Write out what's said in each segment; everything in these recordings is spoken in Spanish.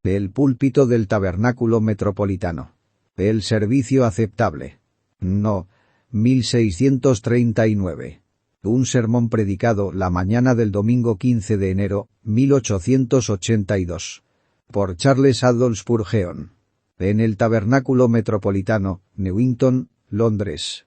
El púlpito del tabernáculo metropolitano. El servicio aceptable. No. 1639. Un sermón predicado la mañana del domingo 15 de enero, 1882. Por Charles Adolphe Spurgeon. En el tabernáculo metropolitano, Newington, Londres.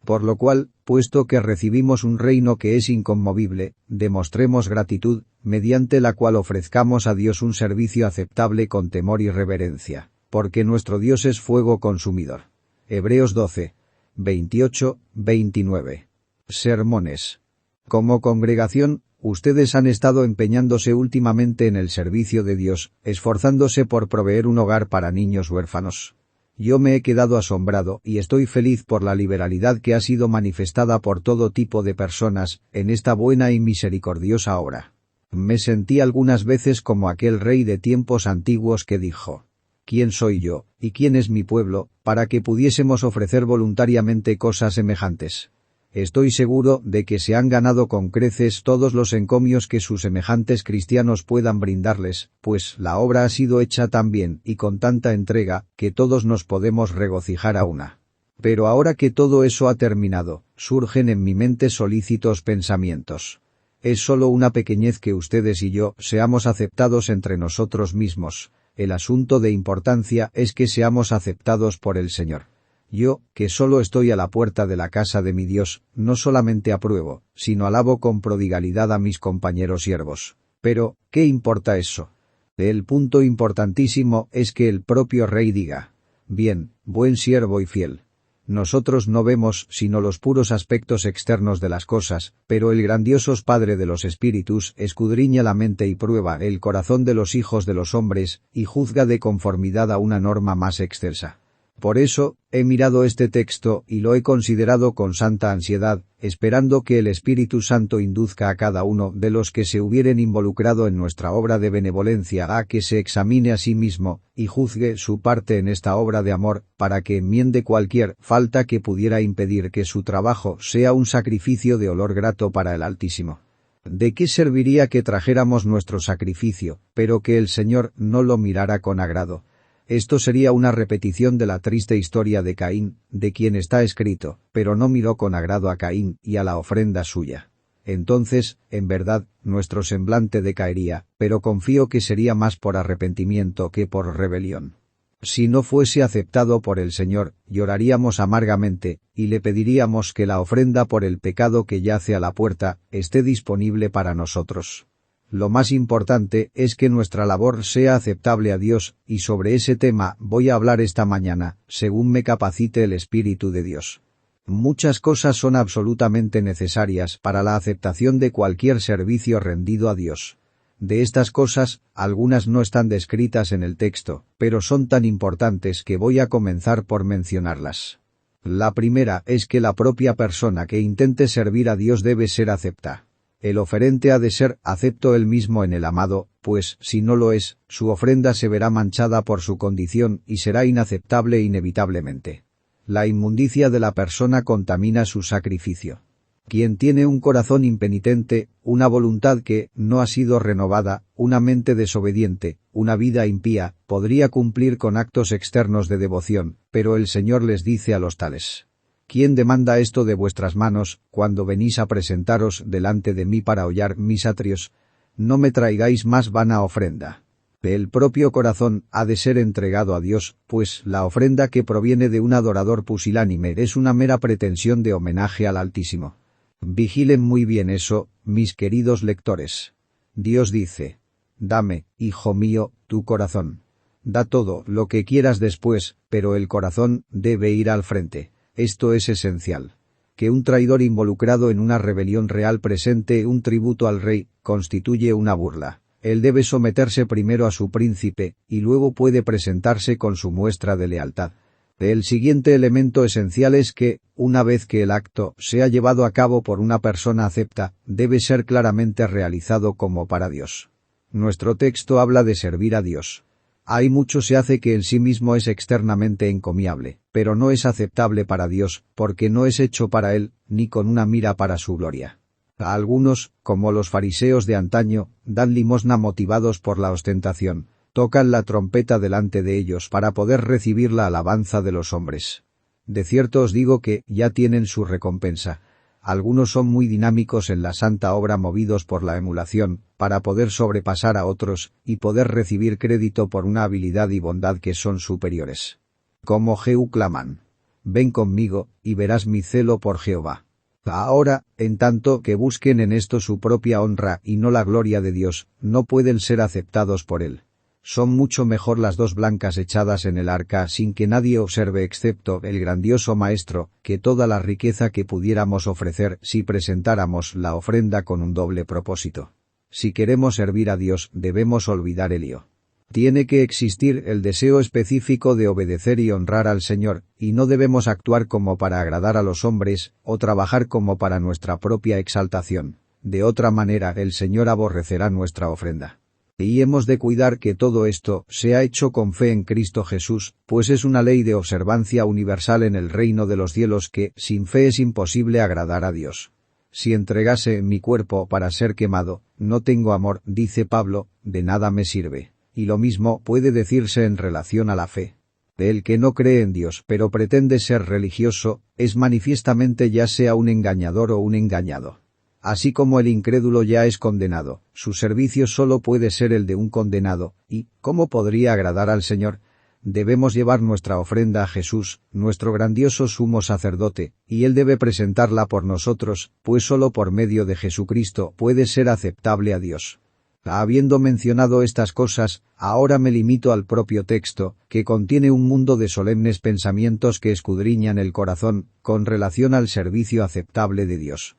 Por lo cual, puesto que recibimos un reino que es inconmovible, demostremos gratitud, mediante la cual ofrezcamos a Dios un servicio aceptable con temor y reverencia, porque nuestro Dios es fuego consumidor. Hebreos 12, 28, 29. Sermones. Como congregación, ustedes han estado empeñándose últimamente en el servicio de Dios, esforzándose por proveer un hogar para niños huérfanos. Yo me he quedado asombrado y estoy feliz por la liberalidad que ha sido manifestada por todo tipo de personas en esta buena y misericordiosa obra. Me sentí algunas veces como aquel rey de tiempos antiguos que dijo: ¿Quién soy yo, y quién es mi pueblo, para que pudiésemos ofrecer voluntariamente cosas semejantes? Estoy seguro de que se han ganado con creces todos los encomios que sus semejantes cristianos puedan brindarles, pues la obra ha sido hecha tan bien y con tanta entrega, que todos nos podemos regocijar a una. Pero ahora que todo eso ha terminado, surgen en mi mente solícitos pensamientos. Es solo una pequeñez que ustedes y yo seamos aceptados entre nosotros mismos. El asunto de importancia es que seamos aceptados por el Señor. Yo, que solo estoy a la puerta de la casa de mi Dios, no solamente apruebo, sino alabo con prodigalidad a mis compañeros siervos. Pero, ¿qué importa eso? El punto importantísimo es que el propio Rey diga: bien, buen siervo y fiel. Nosotros no vemos sino los puros aspectos externos de las cosas, pero el grandioso Padre de los Espíritus escudriña la mente y prueba el corazón de los hijos de los hombres, y juzga de conformidad a una norma más excelsa. Por eso, he mirado este texto y lo he considerado con santa ansiedad, esperando que el Espíritu Santo induzca a cada uno de los que se hubieren involucrado en nuestra obra de benevolencia a que se examine a sí mismo, y juzgue su parte en esta obra de amor, para que enmiende cualquier falta que pudiera impedir que su trabajo sea un sacrificio de olor grato para el Altísimo. ¿De qué serviría que trajéramos nuestro sacrificio, pero que el Señor no lo mirara con agrado? Esto sería una repetición de la triste historia de Caín, de quien está escrito: pero no miró con agrado a Caín y a la ofrenda suya. Entonces, en verdad, nuestro semblante decaería, pero confío que sería más por arrepentimiento que por rebelión. Si no fuese aceptado por el Señor, lloraríamos amargamente, y le pediríamos que la ofrenda por el pecado que yace a la puerta esté disponible para nosotros. Lo más importante es que nuestra labor sea aceptable a Dios, y sobre ese tema voy a hablar esta mañana, según me capacite el Espíritu de Dios. Muchas cosas son absolutamente necesarias para la aceptación de cualquier servicio rendido a Dios. De estas cosas, algunas no están descritas en el texto, pero son tan importantes que voy a comenzar por mencionarlas. La primera es que la propia persona que intente servir a Dios debe ser acepta. El oferente ha de ser acepto él mismo en el amado, pues, si no lo es, su ofrenda se verá manchada por su condición y será inaceptable inevitablemente. La inmundicia de la persona contamina su sacrificio. Quien tiene un corazón impenitente, una voluntad que no ha sido renovada, una mente desobediente, una vida impía, podría cumplir con actos externos de devoción, pero el Señor les dice a los tales: ¿Quién demanda esto de vuestras manos, cuando venís a presentaros delante de mí para hollar mis atrios? No me traigáis más vana ofrenda. El propio corazón ha de ser entregado a Dios, pues la ofrenda que proviene de un adorador pusilánime es una mera pretensión de homenaje al Altísimo. Vigilen muy bien eso, mis queridos lectores. Dios dice: dame, hijo mío, tu corazón. Da todo lo que quieras después, pero el corazón debe ir al frente. Esto es esencial. Que un traidor involucrado en una rebelión real presente un tributo al rey, constituye una burla. Él debe someterse primero a su príncipe, y luego puede presentarse con su muestra de lealtad. El siguiente elemento esencial es que, una vez que el acto sea llevado a cabo por una persona acepta, debe ser claramente realizado como para Dios. Nuestro texto habla de servir a Dios. Hay mucho se hace que en sí mismo es externamente encomiable, pero no es aceptable para Dios, porque no es hecho para Él, ni con una mira para su gloria. A algunos, como los fariseos de antaño, dan limosna motivados por la ostentación, Tocan la trompeta delante de ellos para poder recibir la alabanza de los hombres. De cierto os digo que ya tienen su recompensa. Algunos son muy dinámicos en la santa obra movidos por la emulación, para poder sobrepasar a otros y poder recibir crédito por una habilidad y bondad que son superiores. Como Jehú claman: ven conmigo, y verás mi celo por Jehová. Ahora, en tanto que busquen en esto su propia honra y no la gloria de Dios, no pueden ser aceptados por él. Son mucho mejor las dos blancas echadas en el arca sin que nadie observe excepto el grandioso Maestro, que toda la riqueza que pudiéramos ofrecer si presentáramos la ofrenda con un doble propósito. Si queremos servir a Dios, debemos olvidar el lío. Tiene que existir el deseo específico de obedecer y honrar al Señor, y no debemos actuar como para agradar a los hombres, o trabajar como para nuestra propia exaltación. De otra manera el Señor aborrecerá nuestra ofrenda. Y hemos de cuidar que todo esto sea hecho con fe en Cristo Jesús, pues es una ley de observancia universal en el reino de los cielos que, sin fe es imposible agradar a Dios. Si entregase mi cuerpo para ser quemado, no tengo amor, dice Pablo, de nada me sirve. Y lo mismo puede decirse en relación a la fe. El que no cree en Dios pero pretende ser religioso, es manifiestamente ya sea un engañador o un engañado. Así como el incrédulo ya es condenado, su servicio solo puede ser el de un condenado, y, ¿cómo podría agradar al Señor? Debemos llevar nuestra ofrenda a Jesús, nuestro grandioso sumo sacerdote, y Él debe presentarla por nosotros, pues solo por medio de Jesucristo puede ser aceptable a Dios. Habiendo mencionado estas cosas, ahora me limito al propio texto, que contiene un mundo de solemnes pensamientos que escudriñan el corazón, con relación al servicio aceptable de Dios.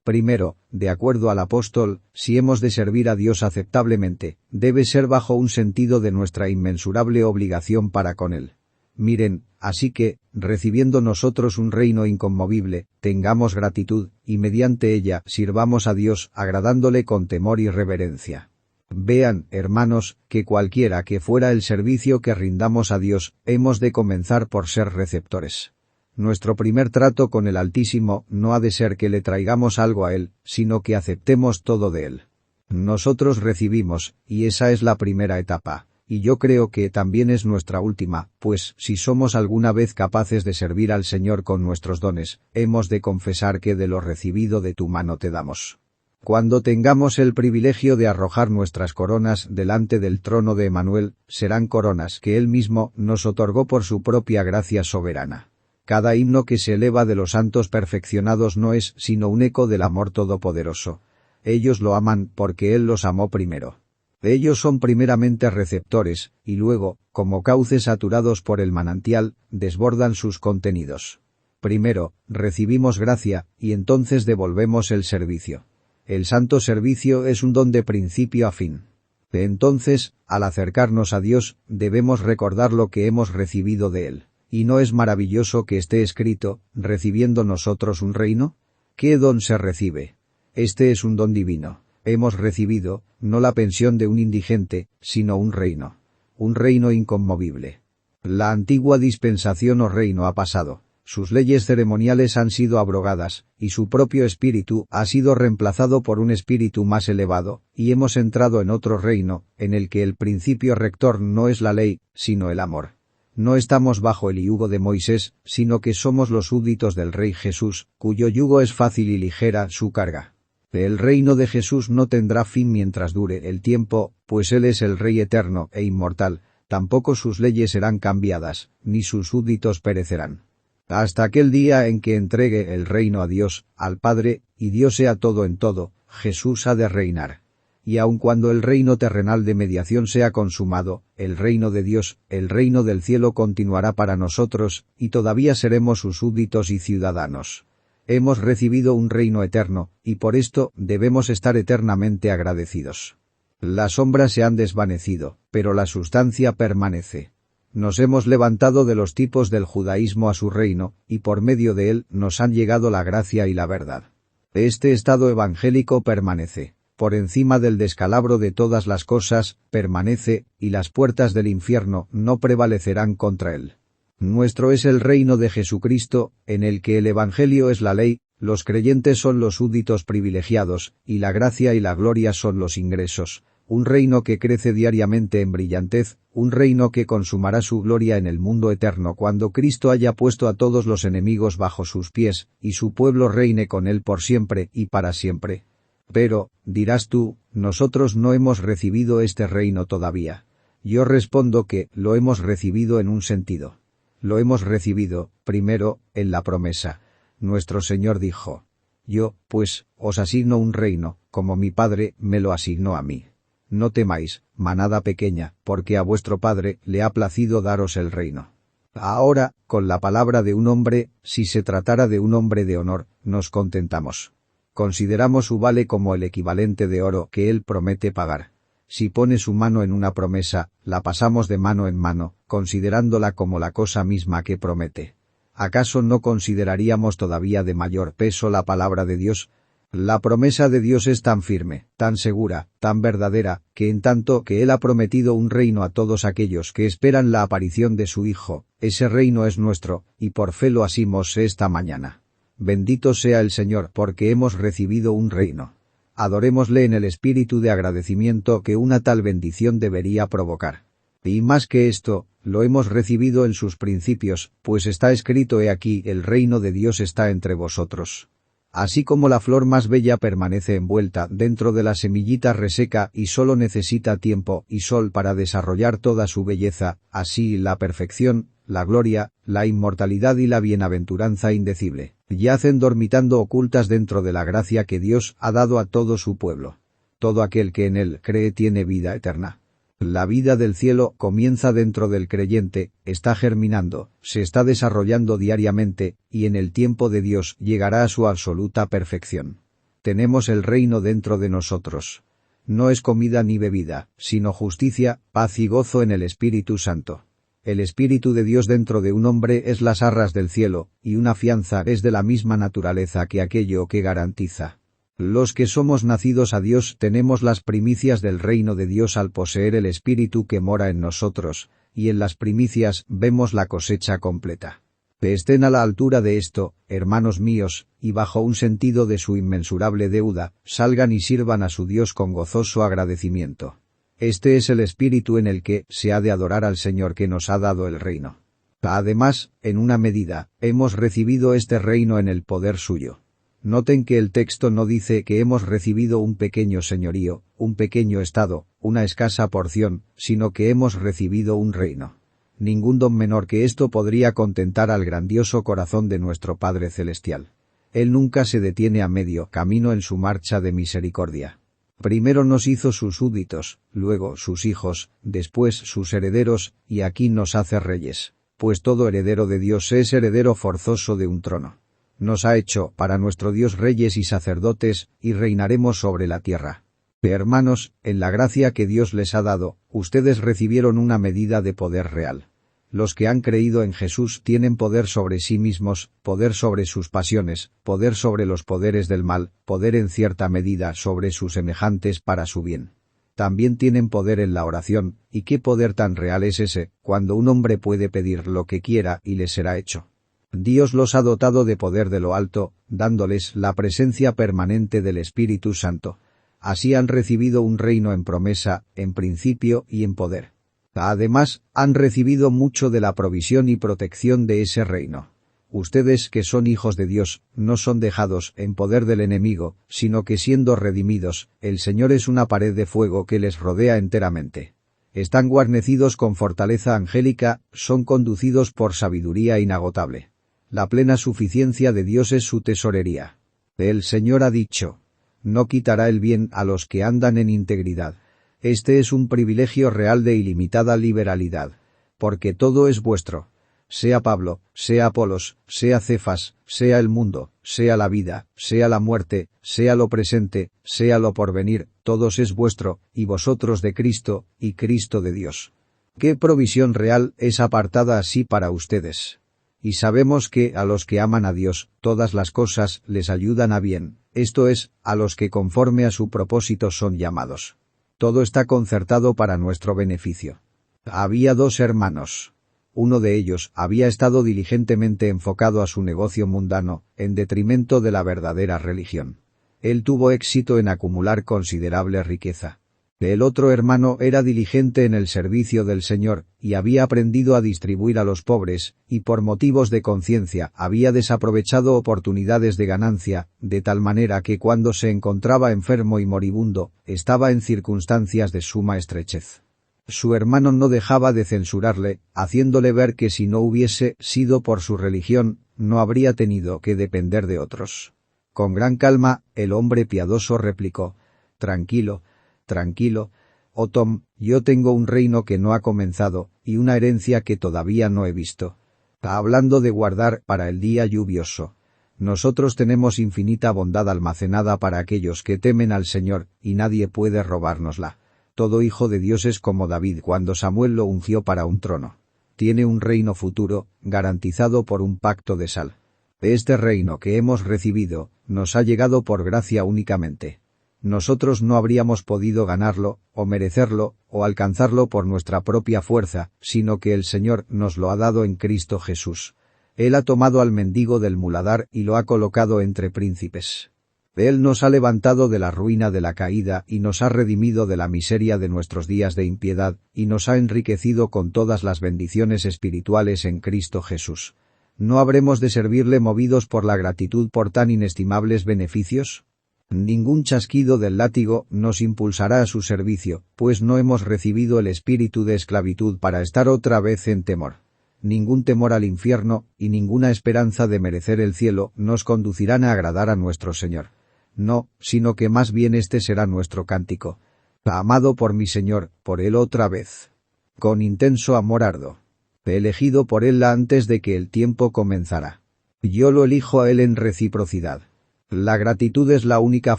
Primero, de acuerdo al apóstol, si hemos de servir a Dios aceptablemente, debe ser bajo un sentido de nuestra inmensurable obligación para con Él. Miren, así que, recibiendo nosotros un reino inconmovible, tengamos gratitud, y mediante ella sirvamos a Dios agradándole con temor y reverencia. Vean, hermanos, que cualquiera que fuera el servicio que rindamos a Dios, hemos de comenzar por ser receptores. Nuestro primer trato con el Altísimo no ha de ser que le traigamos algo a Él, sino que aceptemos todo de Él. Nosotros recibimos, y esa es la primera etapa, y yo creo que también es nuestra última, pues si somos alguna vez capaces de servir al Señor con nuestros dones, hemos de confesar que de lo recibido de tu mano te damos. Cuando tengamos el privilegio de arrojar nuestras coronas delante del trono de Emmanuel, serán coronas que Él mismo nos otorgó por su propia gracia soberana. Cada himno que se eleva de los santos perfeccionados no es sino un eco del amor todopoderoso. Ellos lo aman porque Él los amó primero. Ellos son primeramente receptores, y luego, como cauces saturados por el manantial, desbordan sus contenidos. Primero, recibimos gracia, y entonces devolvemos el servicio. El santo servicio es un don de principio a fin. Entonces, al acercarnos a Dios, debemos recordar lo que hemos recibido de Él. ¿Y no es maravilloso que esté escrito, recibiendo nosotros un reino? ¿Qué don se recibe? Este es un don divino. Hemos recibido, no la pensión de un indigente, sino un reino inconmovible. La antigua dispensación o reino ha pasado, sus leyes ceremoniales han sido abrogadas, y su propio espíritu ha sido reemplazado por un espíritu más elevado, y hemos entrado en otro reino, en el que el principio rector no es la ley, sino el amor. No estamos bajo el yugo de Moisés, sino que somos los súbditos del Rey Jesús, cuyo yugo es fácil y ligera su carga. El reino de Jesús no tendrá fin mientras dure el tiempo, pues Él es el Rey eterno e inmortal, tampoco sus leyes serán cambiadas, ni sus súbditos perecerán. Hasta aquel día en que entregue el reino a Dios, al Padre, y Dios sea todo en todo, Jesús ha de reinar. Y aun cuando el reino terrenal de mediación sea consumado, el reino de Dios, el reino del cielo continuará para nosotros, y todavía seremos sus súbditos y ciudadanos. Hemos recibido un reino eterno, y por esto debemos estar eternamente agradecidos. Las sombras se han desvanecido, pero la sustancia permanece. Nos hemos levantado de los tipos del judaísmo a su reino, y por medio de él nos han llegado la gracia y la verdad. Este estado evangélico permanece. Por encima del descalabro de todas las cosas, permanece, y las puertas del infierno no prevalecerán contra él. Nuestro es el reino de Jesucristo, en el que el Evangelio es la ley, los creyentes son los súbditos privilegiados, y la gracia y la gloria son los ingresos. un reino que crece diariamente en brillantez, un reino que consumará su gloria en el mundo eterno cuando Cristo haya puesto a todos los enemigos bajo sus pies, y su pueblo reine con él por siempre y para siempre. Pero, dirás tú, nosotros no hemos recibido este reino todavía. Yo respondo que lo hemos recibido en un sentido. Lo hemos recibido, primero, en la promesa. Nuestro Señor dijo: yo, pues, os asigno un reino, como mi Padre me lo asignó a mí. No temáis, manada pequeña, porque a vuestro Padre le ha placido daros el reino. Ahora, con la palabra de un hombre, si se tratara de un hombre de honor, nos contentamos. Consideramos su vale como el equivalente de oro que él promete pagar. Si pone su mano en una promesa, la pasamos de mano en mano, considerándola como la cosa misma que promete. ¿Acaso no consideraríamos todavía de mayor peso la palabra de Dios? La promesa de Dios es tan firme, tan segura, tan verdadera, que en tanto que Él ha prometido un reino a todos aquellos que esperan la aparición de su Hijo, ese reino es nuestro, y por fe lo asimos esta mañana. Bendito sea el Señor porque hemos recibido un reino. Adorémosle en el espíritu de agradecimiento que una tal bendición debería provocar. Y más que esto, lo hemos recibido en sus principios, pues está escrito: he aquí el reino de Dios está entre vosotros. Así como la flor más bella permanece envuelta dentro de la semillita reseca y solo necesita tiempo y sol para desarrollar toda su belleza, así la perfección, la gloria, la inmortalidad y la bienaventuranza indecible yacen dormitando ocultas dentro de la gracia que Dios ha dado a todo su pueblo. Todo aquel que en él cree tiene vida eterna. La vida del cielo comienza dentro del creyente, está germinando, se está desarrollando diariamente, y en el tiempo de Dios llegará a su absoluta perfección. Tenemos el reino dentro de nosotros. No es comida ni bebida, sino justicia, paz y gozo en el Espíritu Santo. El Espíritu de Dios dentro de un hombre es las arras del cielo, y una fianza es de la misma naturaleza que aquello que garantiza. Los que somos nacidos a Dios tenemos las primicias del reino de Dios al poseer el Espíritu que mora en nosotros, y en las primicias vemos la cosecha completa. Estén a la altura de esto, hermanos míos, y bajo un sentido de su inmensurable deuda, salgan y sirvan a su Dios con gozoso agradecimiento. Este es el espíritu en el que se ha de adorar al Señor que nos ha dado el reino. Además, en una medida, hemos recibido este reino en el poder suyo. Noten que el texto no dice que hemos recibido un pequeño señorío, un pequeño estado, una escasa porción, sino que hemos recibido un reino. Ningún don menor que esto podría contentar al grandioso corazón de nuestro Padre Celestial. Él nunca se detiene a medio camino en su marcha de misericordia. Primero nos hizo sus súbditos, luego sus hijos, después sus herederos, y aquí nos hace reyes, pues todo heredero de Dios es heredero forzoso de un trono. Nos ha hecho para nuestro Dios reyes y sacerdotes, y reinaremos sobre la tierra. Hermanos, en la gracia que Dios les ha dado, ustedes recibieron una medida de poder real. Los que han creído en Jesús tienen poder sobre sí mismos, poder sobre sus pasiones, poder sobre los poderes del mal, poder en cierta medida sobre sus semejantes para su bien. También tienen poder en la oración, y qué poder tan real es ese, cuando un hombre puede pedir lo que quiera y le será hecho. Dios los ha dotado de poder de lo alto, dándoles la presencia permanente del Espíritu Santo. Así han recibido un reino en promesa, en principio y en poder. Además, han recibido mucho de la provisión y protección de ese reino. Ustedes que son hijos de Dios, no son dejados en poder del enemigo, sino que siendo redimidos, el Señor es una pared de fuego que les rodea enteramente. Están guarnecidos con fortaleza angélica, son conducidos por sabiduría inagotable. La plena suficiencia de Dios es su tesorería. El Señor ha dicho: no quitará el bien a los que andan en integridad. Este es un privilegio real de ilimitada liberalidad. Porque todo es vuestro. Sea Pablo, sea Apolos, sea Cefas, sea el mundo, sea la vida, sea la muerte, sea lo presente, sea lo porvenir, todos es vuestro, y vosotros de Cristo, y Cristo de Dios. ¿Qué provisión real es apartada así para ustedes? Y sabemos que a los que aman a Dios, todas las cosas les ayudan a bien, esto es, a los que conforme a su propósito son llamados. Todo está concertado para nuestro beneficio. Había dos hermanos. Uno de ellos había estado diligentemente enfocado a su negocio mundano, en detrimento de la verdadera religión. Él tuvo éxito en acumular considerable riqueza. El otro hermano era diligente en el servicio del Señor, y había aprendido a distribuir a los pobres, y por motivos de conciencia había desaprovechado oportunidades de ganancia, de tal manera que cuando se encontraba enfermo y moribundo, estaba en circunstancias de suma estrechez. Su hermano no dejaba de censurarle, haciéndole ver que si no hubiese sido por su religión, no habría tenido que depender de otros. Con gran calma, el hombre piadoso replicó: «Tranquilo, tranquilo, oh Tom, yo tengo un reino que no ha comenzado, y una herencia que todavía no he visto. Hablando de guardar para el día lluvioso. Nosotros tenemos infinita bondad almacenada para aquellos que temen al Señor, y nadie puede robárnosla. Todo hijo de Dios es como David cuando Samuel lo ungió para un trono. Tiene un reino futuro, garantizado por un pacto de sal. Este reino que hemos recibido, nos ha llegado por gracia únicamente. Nosotros no habríamos podido ganarlo, o merecerlo, o alcanzarlo por nuestra propia fuerza, sino que el Señor nos lo ha dado en Cristo Jesús. Él ha tomado al mendigo del muladar y lo ha colocado entre príncipes. Él nos ha levantado de la ruina de la caída y nos ha redimido de la miseria de nuestros días de impiedad, y nos ha enriquecido con todas las bendiciones espirituales en Cristo Jesús. ¿No habremos de servirle movidos por la gratitud por tan inestimables beneficios? Ningún chasquido del látigo nos impulsará a su servicio, pues no hemos recibido el espíritu de esclavitud para estar otra vez en temor. Ningún temor al infierno, y ninguna esperanza de merecer el cielo nos conducirán a agradar a nuestro Señor. No, sino que más bien este será nuestro cántico. Amado por mi Señor, por Él otra vez. Con intenso amor ardo. Elegido por Él antes de que el tiempo comenzara. Yo lo elijo a Él en reciprocidad. La gratitud es la única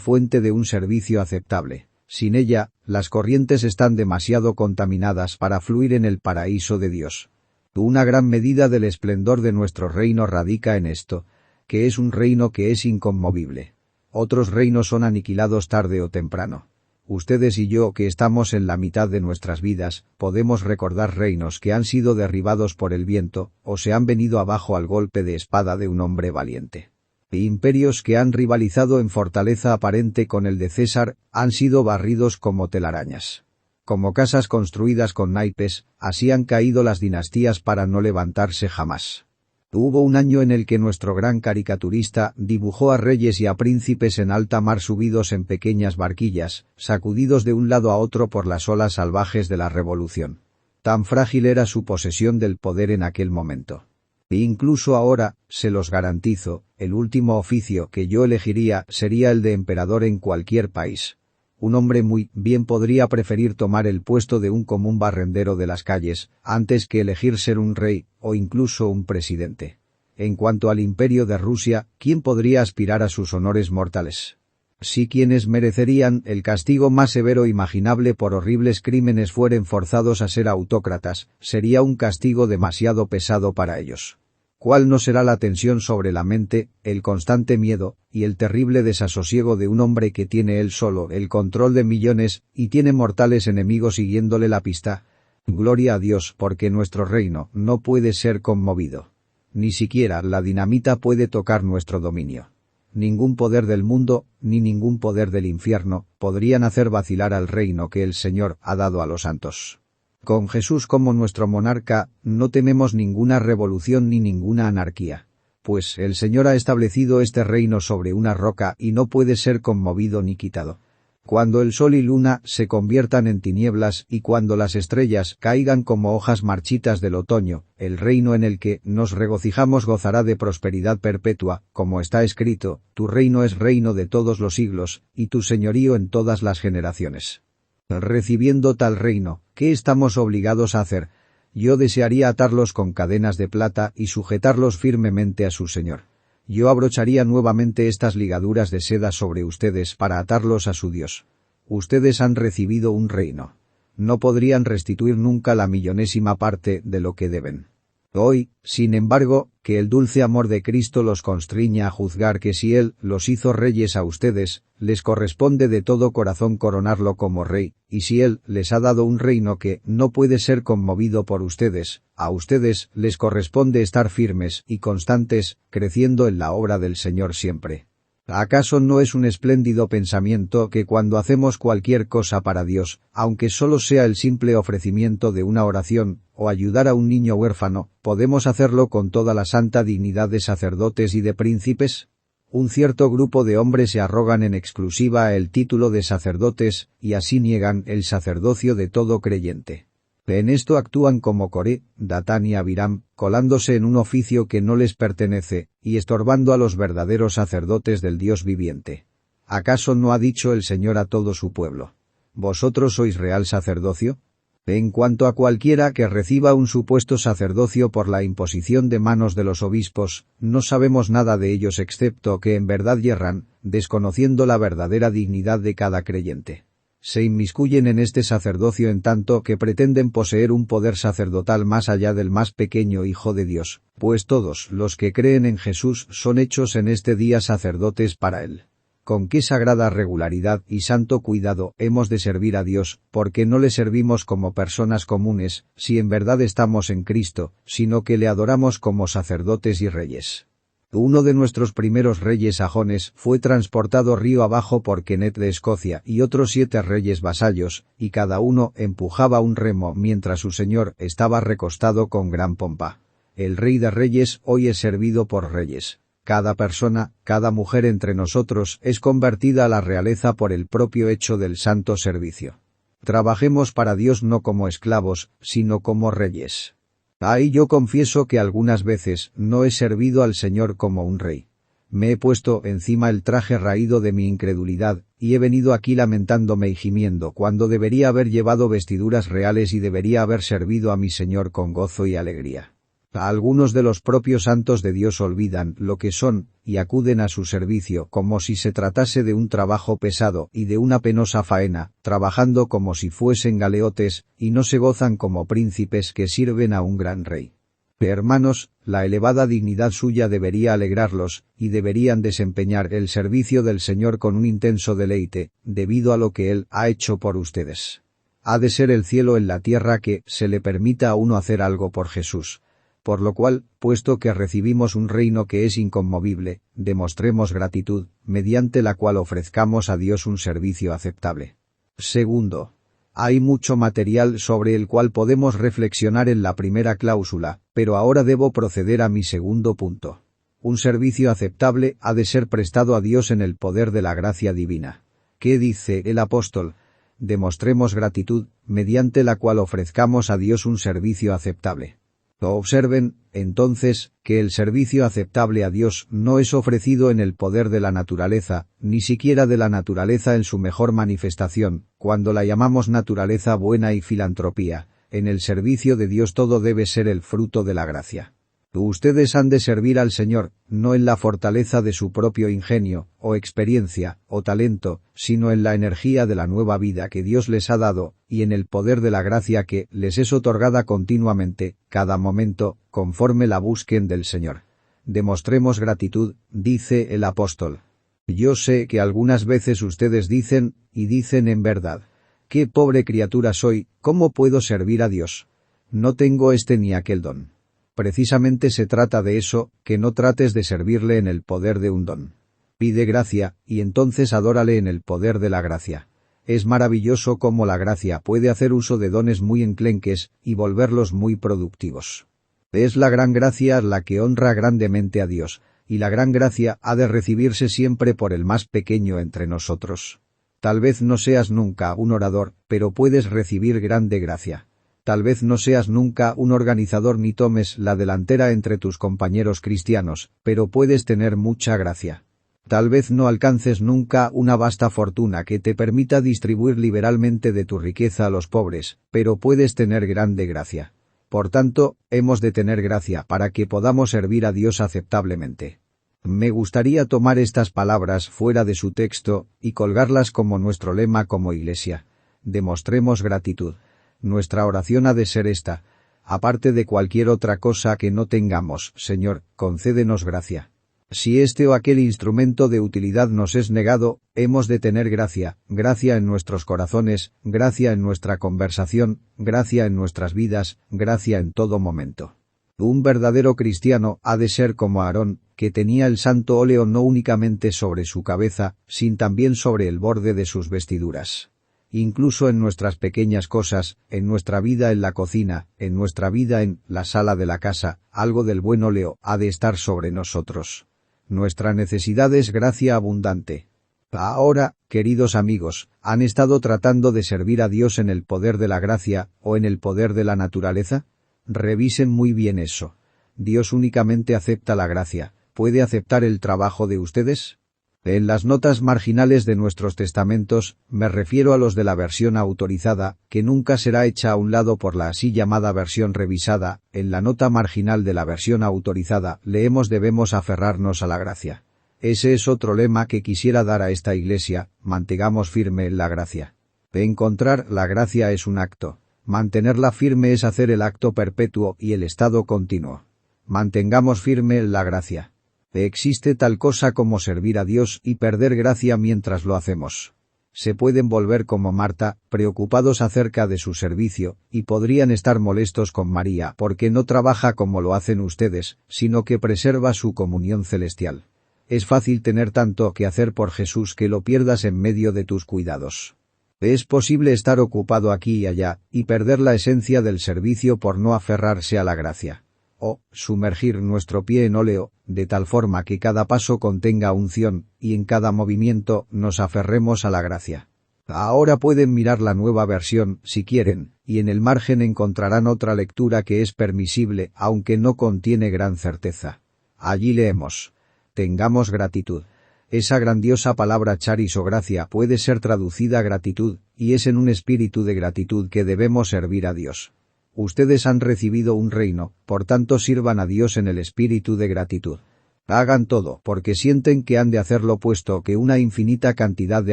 fuente de un servicio aceptable. Sin ella, las corrientes están demasiado contaminadas para fluir en el paraíso de Dios. Una gran medida del esplendor de nuestro reino radica en esto, que es un reino que es inconmovible. Otros reinos son aniquilados tarde o temprano. Ustedes y yo, que estamos en la mitad de nuestras vidas, podemos recordar reinos que han sido derribados por el viento, o se han venido abajo al golpe de espada de un hombre valiente. Imperios que han rivalizado en fortaleza aparente con el de César, han sido barridos como telarañas. Como casas construidas con naipes, así han caído las dinastías para no levantarse jamás. Hubo un año en el que nuestro gran caricaturista dibujó a reyes y a príncipes en alta mar subidos en pequeñas barquillas, sacudidos de un lado a otro por las olas salvajes de la revolución. Tan frágil era su posesión del poder en aquel momento. E incluso ahora, se los garantizo, el último oficio que yo elegiría sería el de emperador en cualquier país. Un hombre muy bien podría preferir tomar el puesto de un común barrendero de las calles, antes que elegir ser un rey, o incluso un presidente. En cuanto al imperio de Rusia, ¿quién podría aspirar a sus honores mortales? Si quienes merecerían el castigo más severo imaginable por horribles crímenes fueren forzados a ser autócratas, sería un castigo demasiado pesado para ellos. ¿Cuál no será la tensión sobre la mente, el constante miedo, y el terrible desasosiego de un hombre que tiene él solo el control de millones, y tiene mortales enemigos siguiéndole la pista? Gloria a Dios, porque nuestro reino no puede ser conmovido. Ni siquiera la dinamita puede tocar nuestro dominio. Ningún poder del mundo, ni ningún poder del infierno, podrían hacer vacilar al reino que el Señor ha dado a los santos. Con Jesús como nuestro monarca, no tememos ninguna revolución ni ninguna anarquía. Pues el Señor ha establecido este reino sobre una roca y no puede ser conmovido ni quitado. Cuando el sol y luna se conviertan en tinieblas y cuando las estrellas caigan como hojas marchitas del otoño, el reino en el que nos regocijamos gozará de prosperidad perpetua, como está escrito, tu reino es reino de todos los siglos, y tu señorío en todas las generaciones. Recibiendo tal reino, ¿qué estamos obligados a hacer? Yo desearía atarlos con cadenas de plata y sujetarlos firmemente a su Señor. Yo abrocharía nuevamente estas ligaduras de seda sobre ustedes para atarlos a su Dios. Ustedes han recibido un reino. No podrían restituir nunca la millonésima parte de lo que deben. Hoy, sin embargo, que el dulce amor de Cristo los constriña a juzgar que si Él los hizo reyes a ustedes, les corresponde de todo corazón coronarlo como rey, y si Él les ha dado un reino que no puede ser conmovido por ustedes, a ustedes les corresponde estar firmes y constantes, creciendo en la obra del Señor siempre. ¿Acaso no es un espléndido pensamiento que cuando hacemos cualquier cosa para Dios, aunque solo sea el simple ofrecimiento de una oración, o ayudar a un niño huérfano, podemos hacerlo con toda la santa dignidad de sacerdotes y de príncipes? Un cierto grupo de hombres se arrogan en exclusiva el título de sacerdotes, y así niegan el sacerdocio de todo creyente. En esto actúan como Coré, Datán y Abiram, colándose en un oficio que no les pertenece, y estorbando a los verdaderos sacerdotes del Dios viviente. ¿Acaso no ha dicho el Señor a todo su pueblo? ¿Vosotros sois real sacerdocio? En cuanto a cualquiera que reciba un supuesto sacerdocio por la imposición de manos de los obispos, no sabemos nada de ellos excepto que en verdad yerran, desconociendo la verdadera dignidad de cada creyente. Se inmiscuyen en este sacerdocio en tanto que pretenden poseer un poder sacerdotal más allá del más pequeño Hijo de Dios, pues todos los que creen en Jesús son hechos en este día sacerdotes para Él. Con qué sagrada regularidad y santo cuidado hemos de servir a Dios, porque no le servimos como personas comunes, si en verdad estamos en Cristo, sino que le adoramos como sacerdotes y reyes. Uno de nuestros primeros reyes sajones fue transportado río abajo por Kenneth de Escocia y otros 7 reyes vasallos, y cada uno empujaba un remo mientras su señor estaba recostado con gran pompa. El Rey de Reyes hoy es servido por reyes. Cada persona, cada mujer entre nosotros es convertida a la realeza por el propio hecho del santo servicio. Trabajemos para Dios no como esclavos, sino como reyes. Ahí yo confieso que algunas veces no he servido al Señor como un rey. Me he puesto encima el traje raído de mi incredulidad, y he venido aquí lamentándome y gimiendo cuando debería haber llevado vestiduras reales y debería haber servido a mi Señor con gozo y alegría. Algunos de los propios santos de Dios olvidan lo que son, y acuden a su servicio como si se tratase de un trabajo pesado y de una penosa faena, trabajando como si fuesen galeotes, y no se gozan como príncipes que sirven a un gran rey. Hermanos, la elevada dignidad suya debería alegrarlos, y deberían desempeñar el servicio del Señor con un intenso deleite, debido a lo que Él ha hecho por ustedes. Ha de ser el cielo en la tierra que se le permita a uno hacer algo por Jesús. Por lo cual, puesto que recibimos un reino que es inconmovible, demostremos gratitud, mediante la cual ofrezcamos a Dios un servicio aceptable. Segundo, hay mucho material sobre el cual podemos reflexionar en la primera cláusula, pero ahora debo proceder a mi segundo punto. Un servicio aceptable ha de ser prestado a Dios en el poder de la gracia divina. ¿Qué dice el apóstol? Demostremos gratitud, mediante la cual ofrezcamos a Dios un servicio aceptable. Observen, entonces, que el servicio aceptable a Dios no es ofrecido en el poder de la naturaleza, ni siquiera de la naturaleza en su mejor manifestación, cuando la llamamos naturaleza buena y filantropía. En el servicio de Dios todo debe ser el fruto de la gracia. Ustedes han de servir al Señor, no en la fortaleza de su propio ingenio, o experiencia, o talento, sino en la energía de la nueva vida que Dios les ha dado, y en el poder de la gracia que les es otorgada continuamente, cada momento, conforme la busquen del Señor. Demostremos gratitud, dice el apóstol. Yo sé que algunas veces ustedes dicen, y dicen en verdad, «Qué pobre criatura soy, ¿cómo puedo servir a Dios? No tengo este ni aquel don». Precisamente se trata de eso, que no trates de servirle en el poder de un don. Pide gracia, y entonces adórale en el poder de la gracia. Es maravilloso cómo la gracia puede hacer uso de dones muy enclenques, y volverlos muy productivos. Es la gran gracia la que honra grandemente a Dios, y la gran gracia ha de recibirse siempre por el más pequeño entre nosotros. Tal vez no seas nunca un orador, pero puedes recibir grande gracia. Tal vez no seas nunca un organizador ni tomes la delantera entre tus compañeros cristianos, pero puedes tener mucha gracia. Tal vez no alcances nunca una vasta fortuna que te permita distribuir liberalmente de tu riqueza a los pobres, pero puedes tener grande gracia. Por tanto, hemos de tener gracia para que podamos servir a Dios aceptablemente. Me gustaría tomar estas palabras fuera de su texto y colgarlas como nuestro lema como iglesia. Demostremos gratitud. Nuestra oración ha de ser esta: aparte de cualquier otra cosa que no tengamos, Señor, concédenos gracia. Si este o aquel instrumento de utilidad nos es negado, hemos de tener gracia, gracia en nuestros corazones, gracia en nuestra conversación, gracia en nuestras vidas, gracia en todo momento. Un verdadero cristiano ha de ser como Aarón, que tenía el santo óleo no únicamente sobre su cabeza, sino también sobre el borde de sus vestiduras. Incluso en nuestras pequeñas cosas, en nuestra vida en la cocina, en nuestra vida en la sala de la casa, algo del buen óleo ha de estar sobre nosotros. Nuestra necesidad es gracia abundante. Ahora, queridos amigos, ¿han estado tratando de servir a Dios en el poder de la gracia o en el poder de la naturaleza? Revisen muy bien eso. Dios únicamente acepta la gracia. ¿Puede aceptar el trabajo de ustedes? En las notas marginales de nuestros testamentos, me refiero a los de la versión autorizada, que nunca será hecha a un lado por la así llamada versión revisada. En la nota marginal de la versión autorizada leemos: debemos aferrarnos a la gracia. Ese es otro lema que quisiera dar a esta iglesia: mantengamos firme en la gracia. Encontrar la gracia es un acto. Mantenerla firme es hacer el acto perpetuo y el estado continuo. Mantengamos firme la gracia. Existe tal cosa como servir a Dios y perder gracia mientras lo hacemos. Se pueden volver como Marta, preocupados acerca de su servicio, y podrían estar molestos con María porque no trabaja como lo hacen ustedes, sino que preserva su comunión celestial. Es fácil tener tanto que hacer por Jesús que lo pierdas en medio de tus cuidados. Es posible estar ocupado aquí y allá, y perder la esencia del servicio por no aferrarse a la gracia. O sumergir nuestro pie en óleo, de tal forma que cada paso contenga unción, y en cada movimiento nos aferremos a la gracia. Ahora pueden mirar la nueva versión, si quieren, y en el margen encontrarán otra lectura que es permisible, aunque no contiene gran certeza. Allí leemos: tengamos gratitud. Esa grandiosa palabra charis o gracia puede ser traducida gratitud, y es en un espíritu de gratitud que debemos servir a Dios. Ustedes han recibido un reino, por tanto sirvan a Dios en el espíritu de gratitud. Hagan todo porque sienten que han de hacerlo, puesto que una infinita cantidad de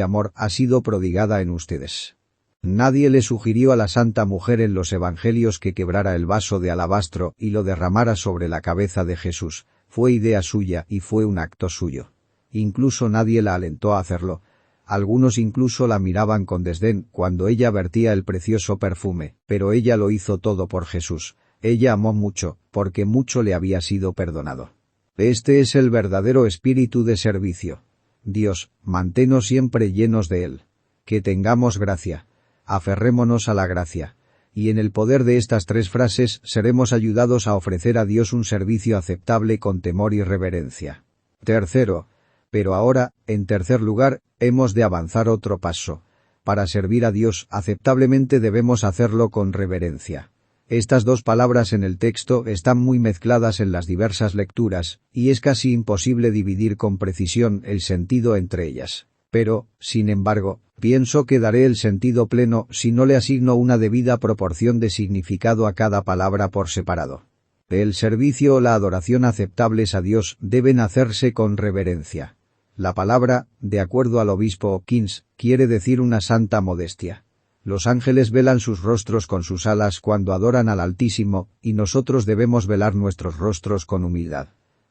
amor ha sido prodigada en ustedes. Nadie le sugirió a la santa mujer en los evangelios que quebrara el vaso de alabastro y lo derramara sobre la cabeza de Jesús. Fue idea suya y fue un acto suyo. Incluso nadie la alentó a hacerlo. Algunos incluso la miraban con desdén cuando ella vertía el precioso perfume, pero ella lo hizo todo por Jesús. Ella amó mucho, porque mucho le había sido perdonado. Este es el verdadero espíritu de servicio. Dios, manténnos siempre llenos de él. Que tengamos gracia. Aferrémonos a la gracia. Y en el poder de estas tres frases seremos ayudados a ofrecer a Dios un servicio aceptable con temor y reverencia. Tercero. Pero ahora, en tercer lugar, hemos de avanzar otro paso. Para servir a Dios aceptablemente debemos hacerlo con reverencia. Estas dos palabras en el texto están muy mezcladas en las diversas lecturas, y es casi imposible dividir con precisión el sentido entre ellas. Pero, sin embargo, pienso que daré el sentido pleno si no le asigno una debida proporción de significado a cada palabra por separado. El servicio o la adoración aceptables a Dios deben hacerse con reverencia. La palabra, de acuerdo al obispo Hawkins, quiere decir una santa modestia. Los ángeles velan sus rostros con sus alas cuando adoran al Altísimo, y nosotros debemos velar nuestros rostros con humildad.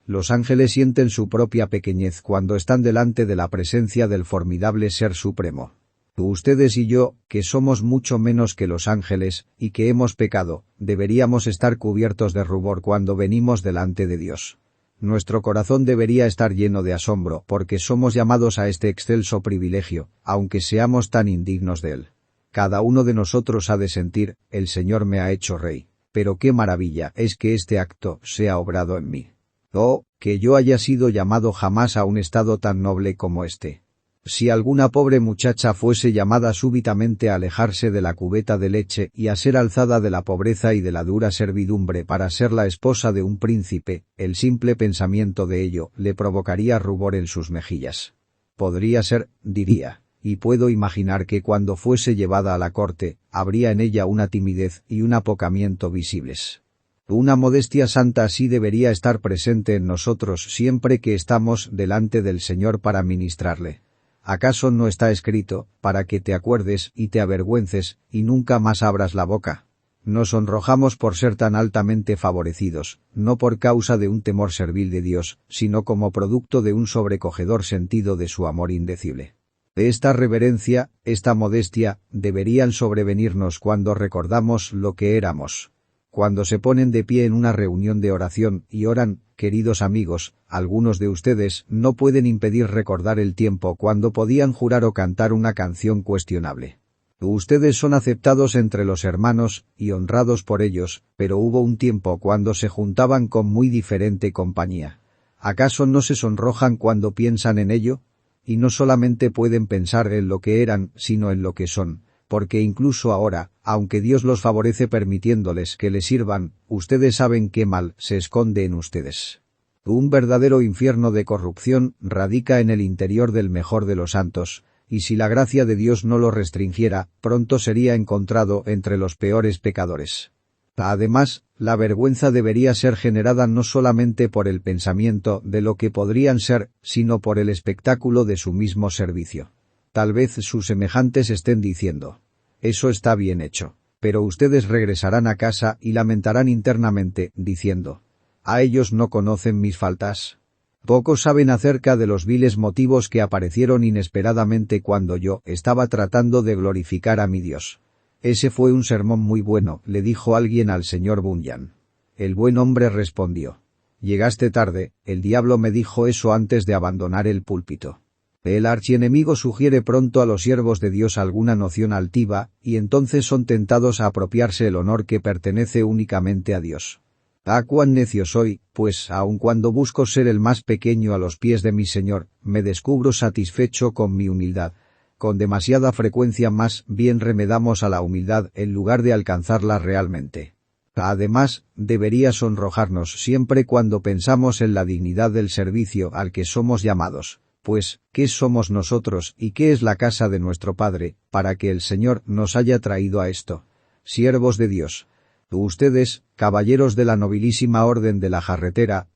Los ángeles sienten su propia pequeñez cuando están delante de la presencia del formidable Ser Supremo. Ustedes y yo, que somos mucho menos que los ángeles, y que hemos pecado, deberíamos estar cubiertos de rubor cuando venimos delante de Dios. Nuestro corazón debería estar lleno de asombro porque somos llamados a este excelso privilegio, aunque seamos tan indignos de él. Cada uno de nosotros ha de sentir: el Señor me ha hecho rey. Pero qué maravilla es que este acto sea obrado en mí. Oh, que yo haya sido llamado jamás a un estado tan noble como este. Si alguna pobre muchacha fuese llamada súbitamente a alejarse de la cubeta de leche y a ser alzada de la pobreza y de la dura servidumbre para ser la esposa de un príncipe, el simple pensamiento de ello le provocaría rubor en sus mejillas. Podría ser, diría, y puedo imaginar que cuando fuese llevada a la corte, habría en ella una timidez y un apocamiento visibles. Una modestia santa así debería estar presente en nosotros siempre que estamos delante del Señor para ministrarle. ¿Acaso no está escrito, para que te acuerdes y te avergüences, y nunca más abras la boca? Nos sonrojamos por ser tan altamente favorecidos, no por causa de un temor servil de Dios, sino como producto de un sobrecogedor sentido de su amor indecible. Esta reverencia, esta modestia, deberían sobrevenirnos cuando recordamos lo que éramos. Cuando se ponen de pie en una reunión de oración y oran, queridos amigos, algunos de ustedes no pueden impedir recordar el tiempo cuando podían jurar o cantar una canción cuestionable. Ustedes son aceptados entre los hermanos y honrados por ellos, pero hubo un tiempo cuando se juntaban con muy diferente compañía. ¿Acaso no se sonrojan cuando piensan en ello? Y no solamente pueden pensar en lo que eran, sino en lo que son, porque incluso ahora, aunque Dios los favorece permitiéndoles que le sirvan, ustedes saben qué mal se esconde en ustedes. Un verdadero infierno de corrupción radica en el interior del mejor de los santos, y si la gracia de Dios no lo restringiera, pronto sería encontrado entre los peores pecadores. Además, la vergüenza debería ser generada no solamente por el pensamiento de lo que podrían ser, sino por el espectáculo de su mismo servicio. Tal vez sus semejantes estén diciendo: eso está bien hecho, pero ustedes regresarán a casa y lamentarán internamente, diciendo: ¿a ellos no conocen mis faltas? Pocos saben acerca de los viles motivos que aparecieron inesperadamente cuando yo estaba tratando de glorificar a mi Dios. Ese fue un sermón muy bueno, le dijo alguien al señor Bunyan. El buen hombre respondió: llegaste tarde, el diablo me dijo eso antes de abandonar el púlpito. El archienemigo sugiere pronto a los siervos de Dios alguna noción altiva, y entonces son tentados a apropiarse el honor que pertenece únicamente a Dios. Ah, cuán necio soy, pues aun cuando busco ser el más pequeño a los pies de mi Señor, me descubro satisfecho con mi humildad. Con demasiada frecuencia más bien remedamos a la humildad en lugar de alcanzarla realmente. Además, debería sonrojarnos siempre cuando pensamos en la dignidad del servicio al que somos llamados. Pues, ¿qué somos nosotros y qué es la casa de nuestro Padre, para que el Señor nos haya traído a esto? Siervos de Dios. Ustedes, caballeros de la nobilísima orden de la jarretera,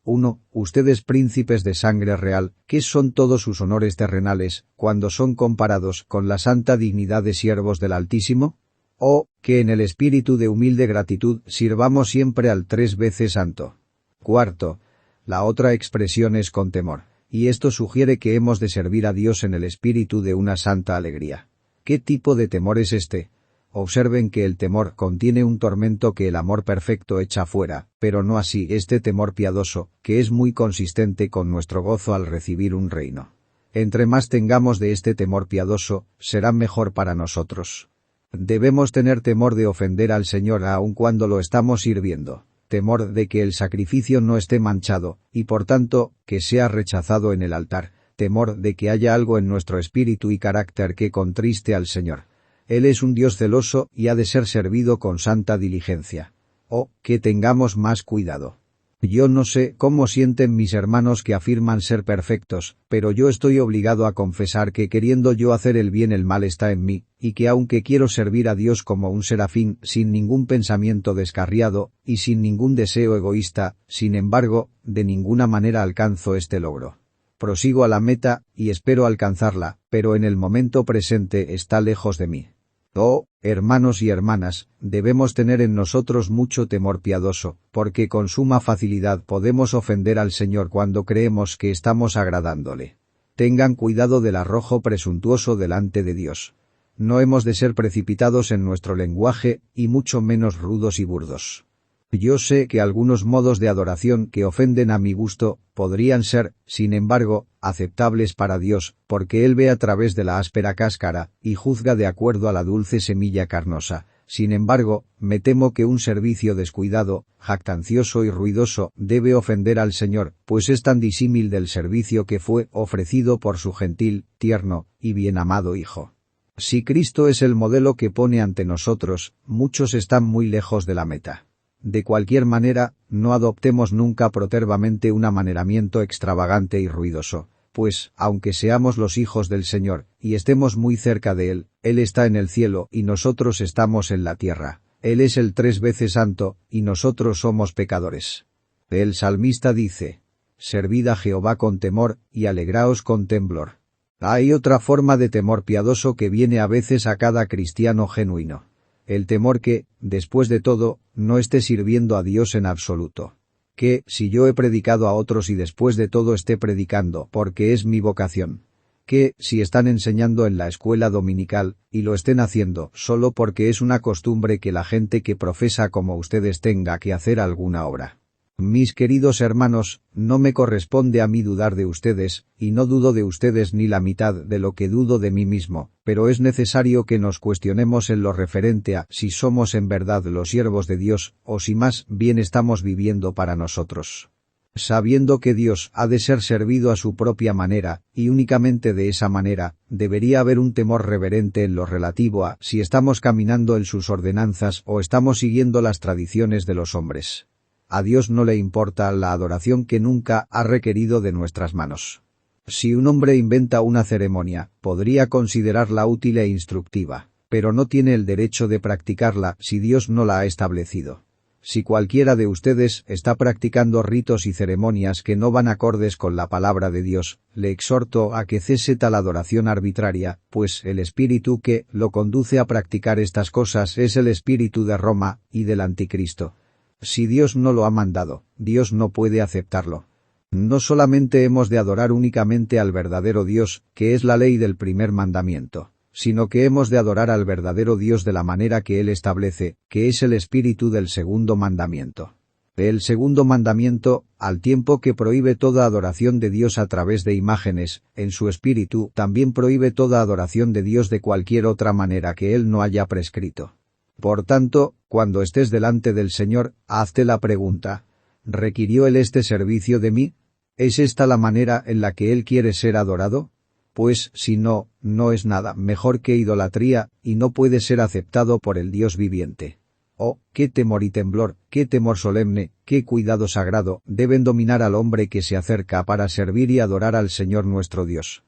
ustedes príncipes de sangre real, ¿qué son todos sus honores terrenales, cuando son comparados con la santa dignidad de siervos del Altísimo? Oh, que en el espíritu de humilde gratitud sirvamos siempre al 3 veces santo. Cuarto, la otra expresión es con temor, y esto sugiere que hemos de servir a Dios en el espíritu de una santa alegría. ¿Qué tipo de temor es este? Observen que el temor contiene un tormento que el amor perfecto echa fuera, pero no así este temor piadoso, que es muy consistente con nuestro gozo al recibir un reino. Entre más tengamos de este temor piadoso, será mejor para nosotros. Debemos tener temor de ofender al Señor aun cuando lo estamos sirviendo, temor de que el sacrificio no esté manchado, y por tanto, que sea rechazado en el altar, temor de que haya algo en nuestro espíritu y carácter que contriste al Señor. Él es un Dios celoso y ha de ser servido con santa diligencia. Oh, que tengamos más cuidado. Yo no sé cómo sienten mis hermanos que afirman ser perfectos, pero yo estoy obligado a confesar que queriendo yo hacer el bien el mal está en mí, y que aunque quiero servir a Dios como un serafín sin ningún pensamiento descarriado, y sin ningún deseo egoísta, sin embargo, de ninguna manera alcanzo este logro. Prosigo a la meta, y espero alcanzarla, pero en el momento presente está lejos de mí. Oh, hermanos y hermanas, debemos tener en nosotros mucho temor piadoso, porque con suma facilidad podemos ofender al Señor cuando creemos que estamos agradándole. Tengan cuidado del arrojo presuntuoso delante de Dios. No hemos de ser precipitados en nuestro lenguaje, y mucho menos rudos y burdos. Yo sé que algunos modos de adoración que ofenden a mi gusto podrían ser, sin embargo, aceptables para Dios, porque Él ve a través de la áspera cáscara y juzga de acuerdo a la dulce semilla carnosa. Sin embargo, me temo que un servicio descuidado, jactancioso y ruidoso debe ofender al Señor, pues es tan disímil del servicio que fue ofrecido por su gentil, tierno y bien amado Hijo. Si Cristo es el modelo que pone ante nosotros, muchos están muy lejos de la meta. De cualquier manera, no adoptemos nunca protervamente un amaneramiento extravagante y ruidoso, pues, aunque seamos los hijos del Señor, y estemos muy cerca de Él, Él está en el cielo y nosotros estamos en la tierra. Él es el 3 veces santo, y nosotros somos pecadores. El salmista dice: servid a Jehová con temor, y alegraos con temblor. Hay otra forma de temor piadoso que viene a veces a cada cristiano genuino. El temor que, después de todo, no esté sirviendo a Dios en absoluto. Que, si yo he predicado a otros y después de todo esté predicando porque es mi vocación. Que, si están enseñando en la escuela dominical, y lo estén haciendo solo porque es una costumbre que la gente que profesa como ustedes tenga que hacer alguna obra. Mis queridos hermanos, no me corresponde a mí dudar de ustedes, y no dudo de ustedes ni la mitad de lo que dudo de mí mismo, pero es necesario que nos cuestionemos en lo referente a si somos en verdad los siervos de Dios, o si más bien estamos viviendo para nosotros. Sabiendo que Dios ha de ser servido a su propia manera, y únicamente de esa manera, debería haber un temor reverente en lo relativo a si estamos caminando en sus ordenanzas o estamos siguiendo las tradiciones de los hombres. A Dios no le importa la adoración que nunca ha requerido de nuestras manos. Si un hombre inventa una ceremonia, podría considerarla útil e instructiva, pero no tiene el derecho de practicarla si Dios no la ha establecido. Si cualquiera de ustedes está practicando ritos y ceremonias que no van acordes con la palabra de Dios, le exhorto a que cese tal adoración arbitraria, pues el espíritu que lo conduce a practicar estas cosas es el espíritu de Roma y del anticristo. Si Dios no lo ha mandado, Dios no puede aceptarlo. No solamente hemos de adorar únicamente al verdadero Dios, que es la ley del primer mandamiento, sino que hemos de adorar al verdadero Dios de la manera que Él establece, que es el espíritu del segundo mandamiento. El segundo mandamiento, al tiempo que prohíbe toda adoración de Dios a través de imágenes, en su espíritu también prohíbe toda adoración de Dios de cualquier otra manera que Él no haya prescrito. Por tanto, cuando estés delante del Señor, hazte la pregunta: ¿requirió Él este servicio de mí? ¿Es esta la manera en la que Él quiere ser adorado? Pues, si no, no es nada mejor que idolatría, y no puede ser aceptado por el Dios viviente. Oh, qué temor y temblor, qué temor solemne, qué cuidado sagrado deben dominar al hombre que se acerca para servir y adorar al Señor nuestro Dios.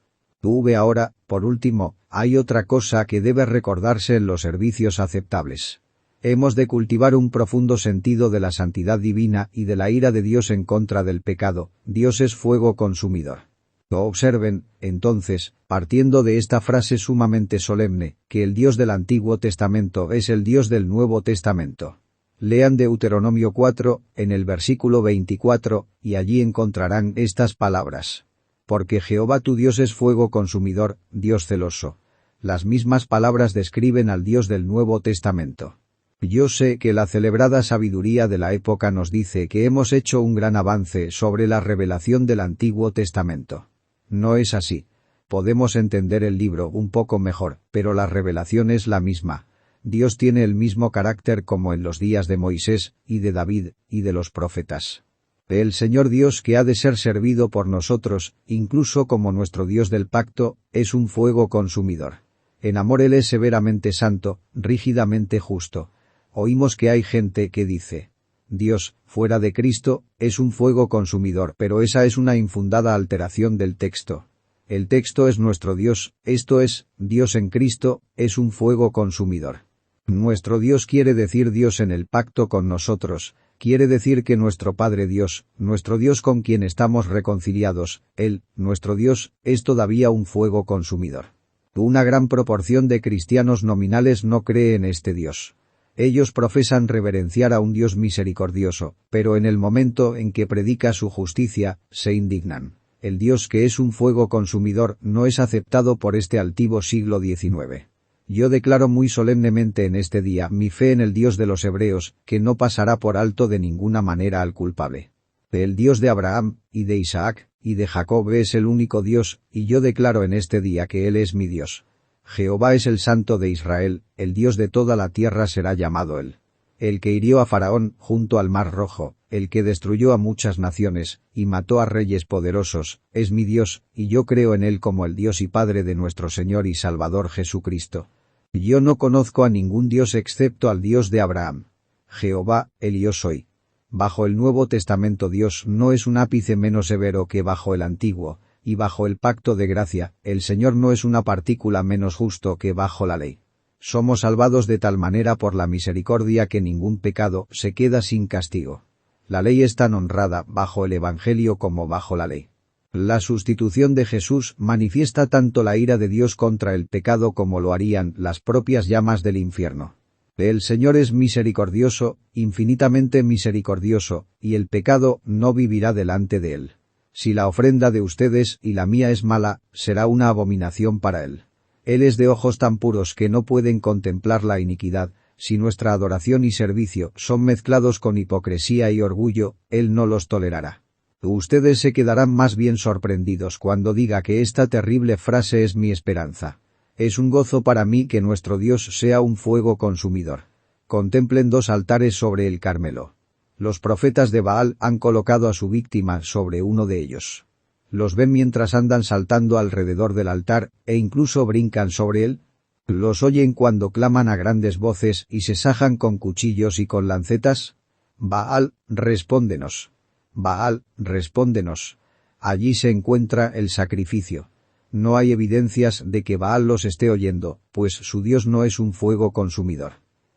Ahora, por último, hay otra cosa que debe recordarse en los servicios aceptables. Hemos de cultivar un profundo sentido de la santidad divina y de la ira de Dios en contra del pecado. Dios es fuego consumidor. Observen, entonces, partiendo de esta frase sumamente solemne, que el Dios del Antiguo Testamento es el Dios del Nuevo Testamento. Lean Deuteronomio 4, en el versículo 24, y allí encontrarán estas palabras. Porque Jehová tu Dios es fuego consumidor, Dios celoso. Las mismas palabras describen al Dios del Nuevo Testamento. Yo sé que la celebrada sabiduría de la época nos dice que hemos hecho un gran avance sobre la revelación del Antiguo Testamento. No es así. Podemos entender el libro un poco mejor, pero la revelación es la misma. Dios tiene el mismo carácter como en los días de Moisés, y de David, y de los profetas. El Señor Dios que ha de ser servido por nosotros, incluso como nuestro Dios del pacto, es un fuego consumidor. En amor Él es severamente santo, rígidamente justo. Oímos que hay gente que dice: Dios, fuera de Cristo, es un fuego consumidor, pero esa es una infundada alteración del texto. El texto es nuestro Dios, esto es, Dios en Cristo, es un fuego consumidor. Nuestro Dios quiere decir Dios en el pacto con nosotros, quiere decir que nuestro Padre Dios, nuestro Dios con quien estamos reconciliados, Él, nuestro Dios, es todavía un fuego consumidor. Una gran proporción de cristianos nominales no cree en este Dios. Ellos profesan reverenciar a un Dios misericordioso, pero en el momento en que predica su justicia, se indignan. El Dios que es un fuego consumidor no es aceptado por este altivo siglo XIX. Yo declaro muy solemnemente en este día mi fe en el Dios de los hebreos, que no pasará por alto de ninguna manera al culpable. El Dios de Abraham, y de Isaac, y de Jacob es el único Dios, y yo declaro en este día que Él es mi Dios. Jehová es el Santo de Israel, el Dios de toda la tierra será llamado Él. El que hirió a Faraón junto al Mar Rojo, el que destruyó a muchas naciones, y mató a reyes poderosos, es mi Dios, y yo creo en Él como el Dios y Padre de nuestro Señor y Salvador Jesucristo. Yo no conozco a ningún Dios excepto al Dios de Abraham. Jehová, el yo soy. Bajo el Nuevo Testamento Dios no es un ápice menos severo que bajo el Antiguo, y bajo el pacto de gracia, el Señor no es una partícula menos justo que bajo la ley. Somos salvados de tal manera por la misericordia que ningún pecado se queda sin castigo. La ley es tan honrada bajo el Evangelio como bajo la ley. La sustitución de Jesús manifiesta tanto la ira de Dios contra el pecado como lo harían las propias llamas del infierno. El Señor es misericordioso, infinitamente misericordioso, y el pecado no vivirá delante de Él. Si la ofrenda de ustedes y la mía es mala, será una abominación para él. Él es de ojos tan puros que no pueden contemplar la iniquidad. Si nuestra adoración y servicio son mezclados con hipocresía y orgullo, él no los tolerará. Ustedes se quedarán más bien sorprendidos cuando diga que esta terrible frase es mi esperanza. Es un gozo para mí que nuestro Dios sea un fuego consumidor. Contemplen 2 altares sobre el Carmelo. Los profetas de Baal han colocado a su víctima sobre uno de ellos. Los ven mientras andan saltando alrededor del altar, e incluso brincan sobre él. Los oyen cuando claman a grandes voces y se sajan con cuchillos y con lancetas. Baal, respóndenos. Baal, respóndenos. Allí se encuentra el sacrificio. No hay evidencias de que Baal los esté oyendo, pues su Dios no es un fuego consumidor.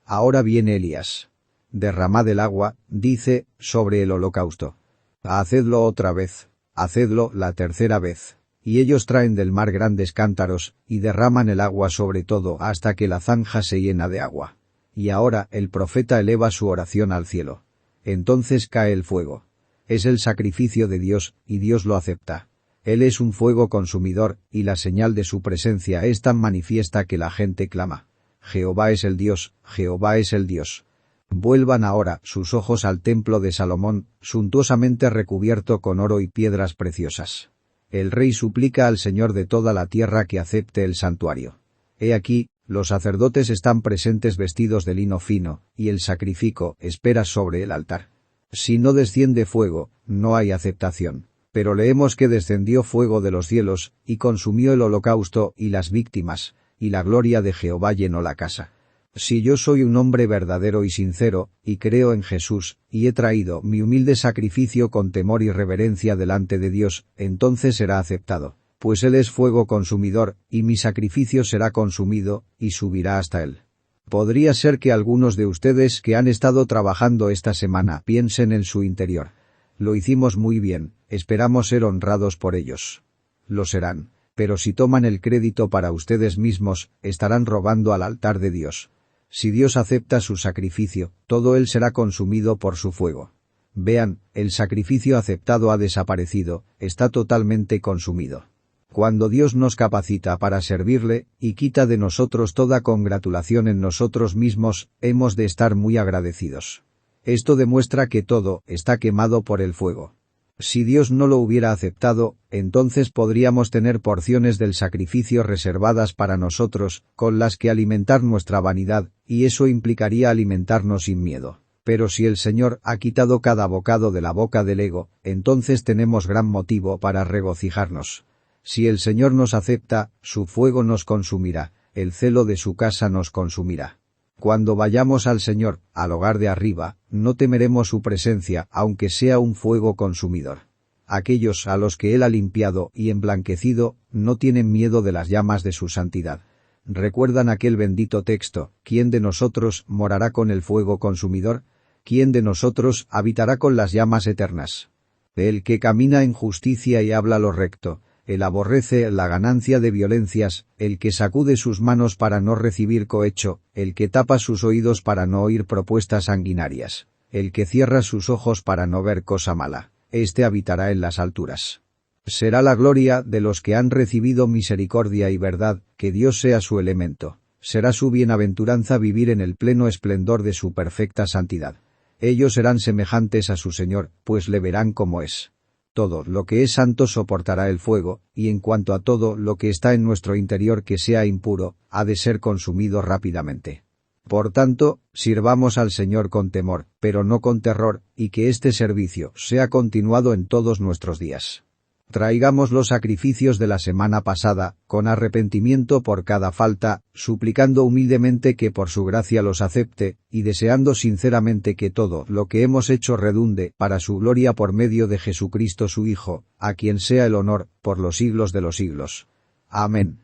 Ahora viene Elías. Derramad el agua, dice, sobre el holocausto. Hacedlo otra vez, hacedlo la tercera vez. Y ellos traen del mar grandes cántaros, y derraman el agua sobre todo hasta que la zanja se llena de agua. Y ahora el profeta eleva su oración al cielo. Entonces cae el fuego. Es el sacrificio de Dios, y Dios lo acepta. Él es un fuego consumidor, y la señal de su presencia es tan manifiesta que la gente clama. Jehová es el Dios, Jehová es el Dios. Vuelvan ahora sus ojos al templo de Salomón, suntuosamente recubierto con oro y piedras preciosas. El rey suplica al Señor de toda la tierra que acepte el santuario. He aquí, los sacerdotes están presentes vestidos de lino fino, y el sacrificio espera sobre el altar. Si no desciende fuego, no hay aceptación. Pero leemos que descendió fuego de los cielos, y consumió el holocausto y las víctimas, y la gloria de Jehová llenó la casa. Si yo soy un hombre verdadero y sincero, y creo en Jesús, y he traído mi humilde sacrificio con temor y reverencia delante de Dios, entonces será aceptado, pues Él es fuego consumidor, y mi sacrificio será consumido, y subirá hasta Él. Podría ser que algunos de ustedes que han estado trabajando esta semana piensen en su interior. Lo hicimos muy bien, esperamos ser honrados por ellos. Lo serán, pero si toman el crédito para ustedes mismos, estarán robando al altar de Dios. Si Dios acepta su sacrificio, todo él será consumido por su fuego. Vean, el sacrificio aceptado ha desaparecido, está totalmente consumido. Cuando Dios nos capacita para servirle, y quita de nosotros toda congratulación en nosotros mismos, hemos de estar muy agradecidos. Esto demuestra que todo está quemado por el fuego. Si Dios no lo hubiera aceptado, entonces podríamos tener porciones del sacrificio reservadas para nosotros, con las que alimentar nuestra vanidad, y eso implicaría alimentarnos sin miedo. Pero si el Señor ha quitado cada bocado de la boca del ego, entonces tenemos gran motivo para regocijarnos. Si el Señor nos acepta, su fuego nos consumirá, el celo de su casa nos consumirá. Cuando vayamos al Señor, al hogar de arriba, no temeremos su presencia, aunque sea un fuego consumidor. Aquellos a los que Él ha limpiado y emblanquecido, no tienen miedo de las llamas de su santidad. ¿Recuerdan aquel bendito texto? ¿Quién de nosotros morará con el fuego consumidor? ¿Quién de nosotros habitará con las llamas eternas? El que camina en justicia y habla lo recto, el aborrece la ganancia de violencias, el que sacude sus manos para no recibir cohecho, el que tapa sus oídos para no oír propuestas sanguinarias, el que cierra sus ojos para no ver cosa mala, éste habitará en las alturas. Será la gloria de los que han recibido misericordia y verdad, que Dios sea su elemento. Será su bienaventuranza vivir en el pleno esplendor de su perfecta santidad. Ellos serán semejantes a su Señor, pues le verán como es. Todo lo que es santo soportará el fuego, y en cuanto a todo lo que está en nuestro interior que sea impuro, ha de ser consumido rápidamente. Por tanto, sirvamos al Señor con temor, pero no con terror, y que este servicio sea continuado en todos nuestros días. Traigamos los sacrificios de la semana pasada, con arrepentimiento por cada falta, suplicando humildemente que por su gracia los acepte, y deseando sinceramente que todo lo que hemos hecho redunde para su gloria por medio de Jesucristo su Hijo, a quien sea el honor, por los siglos de los siglos. Amén.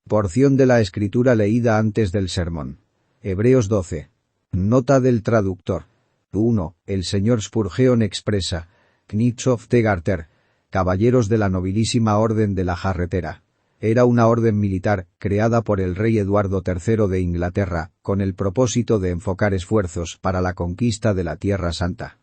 Porción de la Escritura leída antes del sermón. Hebreos 12. Nota del traductor. 1. El señor Spurgeon expresa. Knights of the Garter. Caballeros de la nobilísima orden de la jarretera. Era una orden militar, creada por el rey Eduardo III de Inglaterra, con el propósito de enfocar esfuerzos para la conquista de la Tierra Santa.